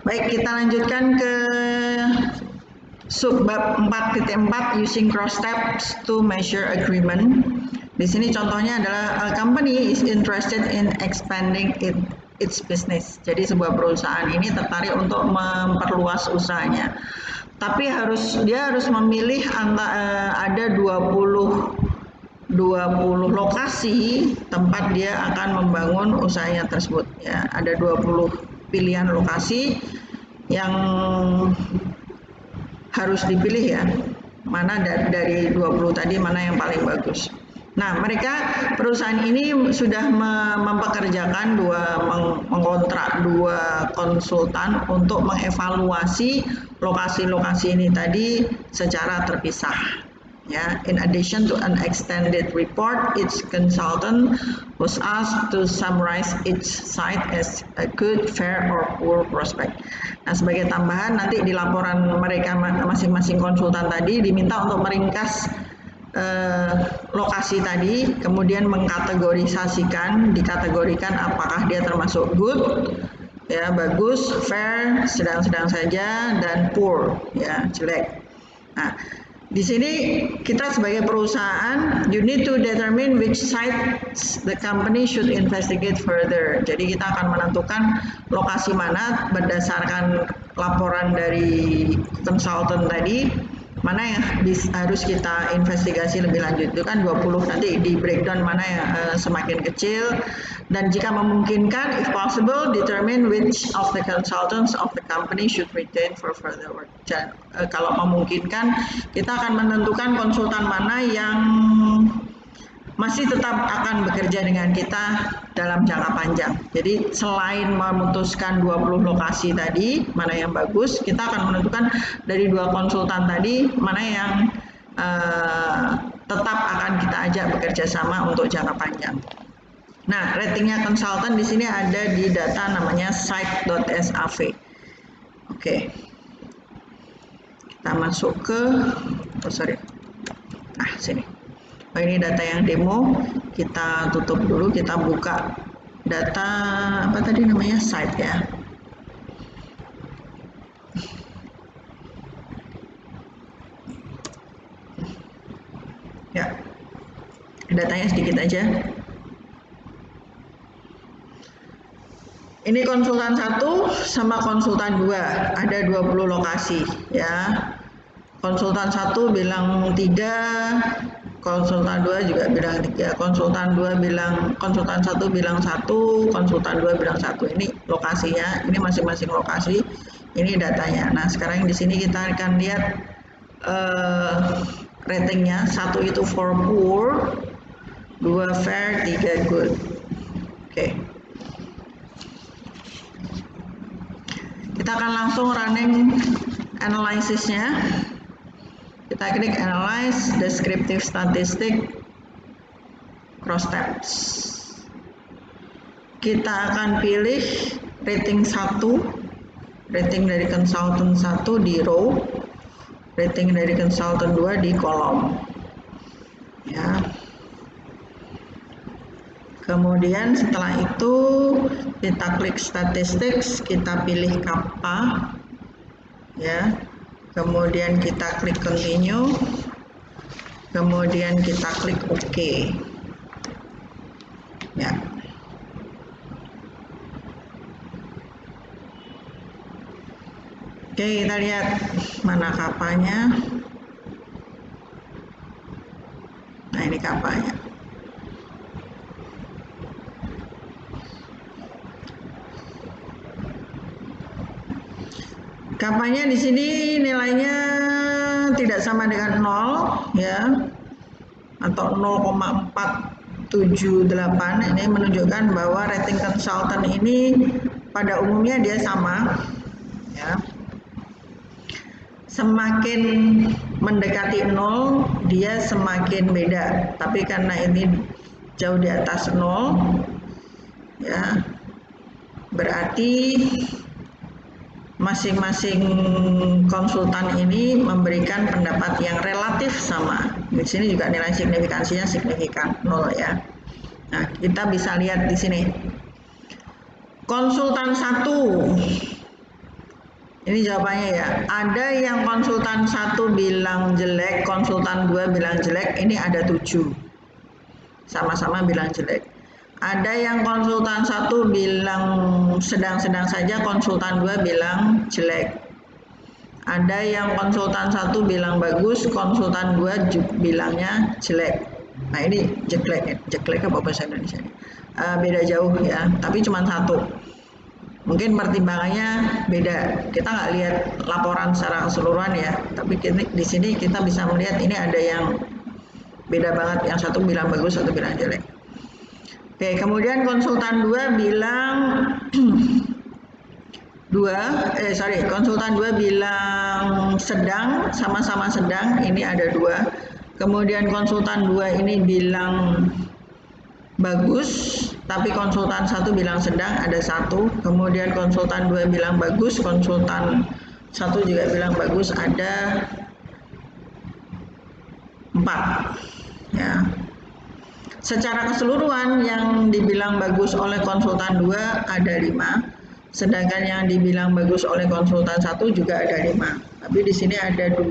Baik, kita lanjutkan ke subbab 4.4 using cross steps to measure agreement. Di sini contohnya adalah a company is interested in expanding its business. Jadi sebuah perusahaan ini tertarik untuk memperluas usahanya. Tapi dia harus memilih ada 20 lokasi tempat dia akan membangun usahanya tersebut ya. Ada 20 pilihan lokasi yang harus dipilih ya. Mana dari 20 tadi mana yang paling bagus. Nah, perusahaan ini sudah mempekerjakan mengontrak 2 konsultan untuk mengevaluasi lokasi-lokasi ini tadi secara terpisah. Ya, in addition to an extended report, each consultant was asked to summarize each site as a good, fair, or poor prospect. Nah, sebagai tambahan nanti di laporan mereka masing-masing konsultan tadi diminta untuk meringkas lokasi tadi, kemudian dikategorikan apakah dia termasuk good, ya bagus, fair, sedang-sedang saja, dan poor, ya jelek. Nah, di sini kita sebagai perusahaan, you need to determine which sites the company should investigate further. Jadi kita akan menentukan lokasi mana berdasarkan laporan dari konsultan tadi, mana yang harus kita investigasi lebih lanjut. Itu kan 20, nanti di breakdown mana yang semakin kecil, dan jika memungkinkan, if possible, determine which of the consultants of the company should retain for further work. Dan, kalau memungkinkan, kita akan menentukan konsultan mana yang masih tetap akan bekerja dengan kita dalam jangka panjang. Jadi selain memutuskan 20 lokasi tadi, mana yang bagus, kita akan menentukan dari 2 konsultan tadi, mana yang tetap akan kita ajak bekerja sama untuk jangka panjang. Nah, ratingnya konsultan di sini ada di data namanya site.sav. Oke. Kita masuk ke, sini. Ini data yang demo, kita tutup dulu, kita buka data apa tadi namanya, site ya. Ya, datanya sedikit aja. Ini konsultan 1 sama konsultan 2, ada 20 lokasi ya. Konsultan 1 bilang 3, konsultan 2 juga bilang 3, konsultan 1 bilang 1, konsultan 2 bilang 1. Ini lokasinya, ini masing-masing lokasi, ini datanya. Nah, sekarang di sini kita akan lihat ratingnya. 1 itu for poor, 2 fair, 3 good. Oke. Kita akan langsung running analysisnya. Kita klik analyze, descriptive statistic, cross steps. Kita akan pilih rating 1, rating dari konsultan 1 di row, rating dari konsultan 2 di kolom. Ya. Kemudian setelah itu kita klik statistics, kita pilih kappa, ya. Kemudian kita klik continue, kemudian kita klik OK. Ya. Oke, kita lihat mana kapanya. Nah, ini kapanya. Kapanya di sini nilainya tidak sama dengan 0 ya, atau 0,478. Ini menunjukkan bahwa rating konsultan ini pada umumnya dia sama ya. Semakin mendekati 0 dia semakin beda, tapi karena ini jauh di atas 0 ya, berarti masing-masing konsultan ini memberikan pendapat yang relatif sama. Di sini juga nilai signifikansinya signifikan 0 ya. Nah, kita bisa lihat di sini. Konsultan 1, ini jawabannya ya. Ada yang konsultan 1 bilang jelek, konsultan 2 bilang jelek, ini ada 7. Sama-sama bilang jelek. Ada yang konsultan 1 bilang sedang-sedang saja, konsultan 2 bilang jelek. Ada yang konsultan 1 bilang bagus, konsultan 2 bilangnya jelek. Nah ini jelek apa bahasa Indonesia? Beda jauh ya, tapi cuma 1. Mungkin pertimbangannya beda. Kita nggak lihat laporan secara keseluruhan ya, tapi di sini kita bisa melihat ini ada yang beda banget. Yang satu bilang bagus, satu bilang jelek. Oke, kemudian konsultan 2 bilang konsultan 2 bilang sedang, sama-sama sedang, ini ada 2. Kemudian konsultan 2 ini bilang bagus, tapi konsultan 1 bilang sedang, ada 1. Kemudian konsultan 2 bilang bagus, konsultan 1 juga bilang bagus, ada 4 ya. Secara keseluruhan yang dibilang bagus oleh konsultan 2 ada 5, sedangkan yang dibilang bagus oleh konsultan 1 juga ada 5. Tapi di sini ada 2,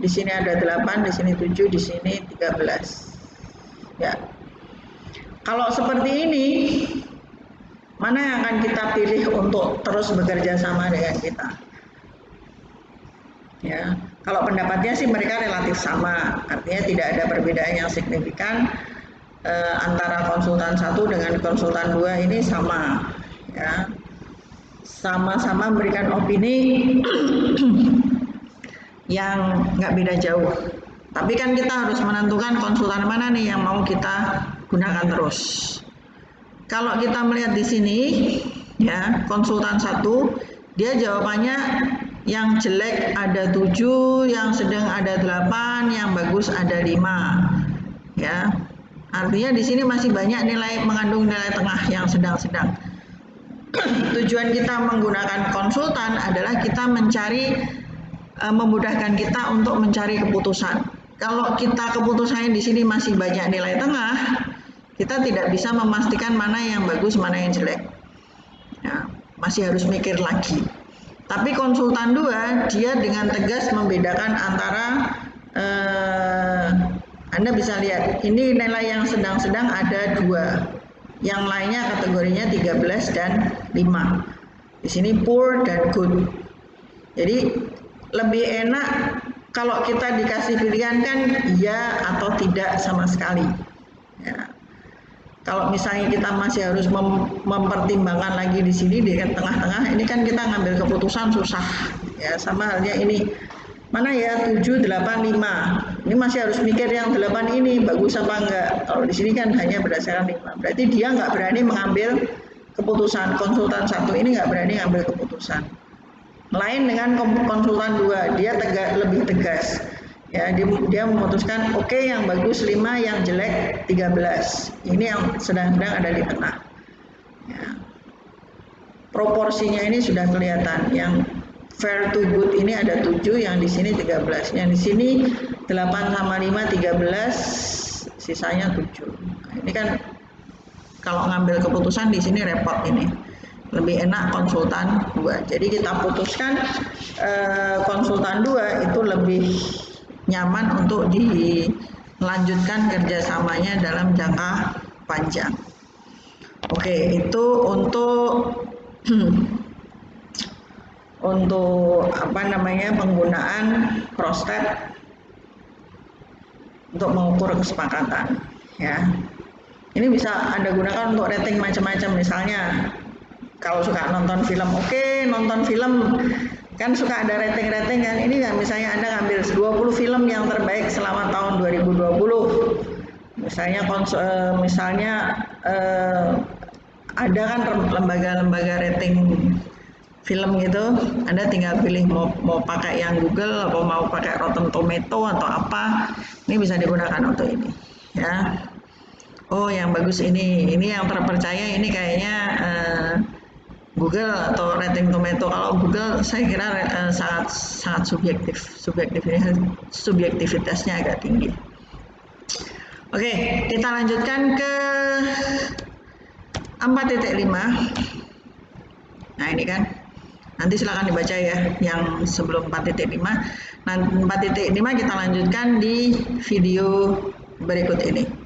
di sini ada 8, di sini 7, di sini 13. Ya. Kalau seperti ini, mana yang akan kita pilih untuk terus bekerja sama dengan kita? Ya, kalau pendapatnya sih mereka relatif sama, artinya tidak ada perbedaan yang signifikan antara konsultan 1 dengan konsultan 2 ini sama, ya, sama-sama memberikan opini yang nggak beda jauh. Tapi kan kita harus menentukan konsultan mana nih yang mau kita gunakan terus. Kalau kita melihat di sini, ya, konsultan 1, dia jawabannya yang jelek ada 7, yang sedang ada 8, yang bagus ada 5. Ya. Artinya di sini masih banyak mengandung nilai tengah yang sedang-sedang. Tujuan kita menggunakan konsultan adalah kita memudahkan kita untuk mencari keputusan. Kalau kita keputusannya di sini masih banyak nilai tengah, kita tidak bisa memastikan mana yang bagus, mana yang jelek. Ya, masih harus mikir lagi. Tapi konsultan 2, dia dengan tegas membedakan antara Anda bisa lihat, ini nilai yang sedang-sedang ada 2. Yang lainnya kategorinya 13 dan 5. Di sini poor dan good. Jadi lebih enak kalau kita dikasih pilihan kan ya atau tidak sama sekali. Ya. Kalau misalnya kita masih harus mempertimbangkan lagi di sini di tengah-tengah, ini kan kita ngambil keputusan susah. Ya, sama halnya ini. Mana ya 7, 8, 5. Ini masih harus mikir yang 8 ini bagus apa enggak. Kalau di sini kan hanya berdasarkan 5. Berarti dia nggak berani mengambil keputusan. Konsultan 1 ini nggak berani mengambil keputusan. Lain dengan konsultan 2, dia lebih tegas. Ya, dia memutuskan oke, yang bagus 5, yang jelek 13. Ini yang sedang-sedang ada di tengah. Ya. Proporsinya ini sudah kelihatan. Yang fair to good ini ada 7, yang di sini 13. Yang di sini 8 sama 5 13, sisanya 7. Nah, ini kan kalau ngambil keputusan di sini repot ini. Lebih enak konsultan 2. Jadi kita putuskan konsultan 2 itu lebih nyaman untuk dilanjutkan kerjasamanya dalam jangka panjang. Oke, itu untuk penggunaan PROSTEP untuk mengukur kesepakatan. Ya, ini bisa Anda gunakan untuk rating macam-macam. Misalnya kalau suka nonton film, nonton film kan suka ada rating-rating kan. Ini kan misalnya Anda ngambil 20 film yang terbaik selama tahun 2020. Misalnya ada kan lembaga-lembaga rating film gitu. Anda tinggal pilih mau pakai yang Google atau mau pakai Rotten Tomato atau apa. Ini bisa digunakan untuk ini, ya. Oh, yang bagus ini yang terpercaya ini kayaknya Google atau rating Tomato. Kalau Google saya kira sangat subjektif. Subjektivitasnya agak tinggi. Oke, kita lanjutkan ke 4.5. Nah, ini kan. Nanti silakan dibaca ya yang sebelum 4.5. Nah, 4.5 kita lanjutkan di video berikut ini.